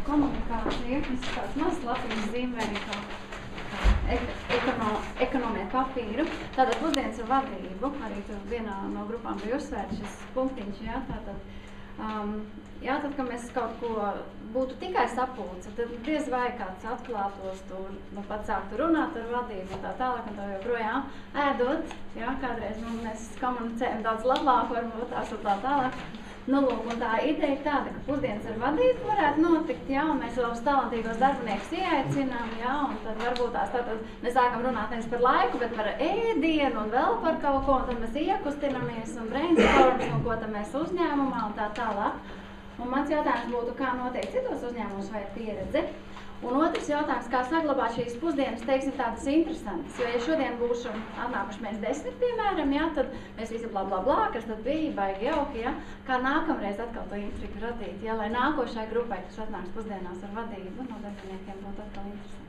komunikāciju, es tāds mazs lapiņas zīmēju kā ekonomēt papīru. Tātad pusdienas ar vadību, arī tur vienā no grupām bija uzsvērts šis punktiņš, jā, tātad, tad, kad mēs kaut ko būtu tikai sapulce, tad diez vai kāds atklātos tur, pat sāktu runāt ar vadību un tā tālāk un tā joprojām ēdot, jā, kādreiz mēs komunicējam daudz labāk, varbūt tās un tā tālāk. Nu, lūk, un tā ideja tāda, ka pusdienas ar vadību varētu notikt, jā, un mēs savus talantīgos darbiniekus ieaicinām, jā, un tad varbūt tātad mēs sākam runāt nevis par laiku, bet par ēdienu un vēl par kaut ko, un tad mēs iekustinamies un brainstorms, un ko tad mēs uzņēmumā un tā tālāk. Un mans jautājums būtu, kā notiek citos uzņēmumos vai pieredze. Un otrs jautājums, kā saglabāt šīs pusdienas, teiksim, tādas interesantas. Jo, ja šodien būšu atnākuši mēs 10, piemēram, jā, tad mēs visi blā, blā, blā, kas tad bija, baigi jauki, jā, kā nākamreiz atkal to intrigu radīt, jā, lai nākošai grupai, kas atnāks pusdienās ar vadību, no darbiniekiem būtu atkal interesanti.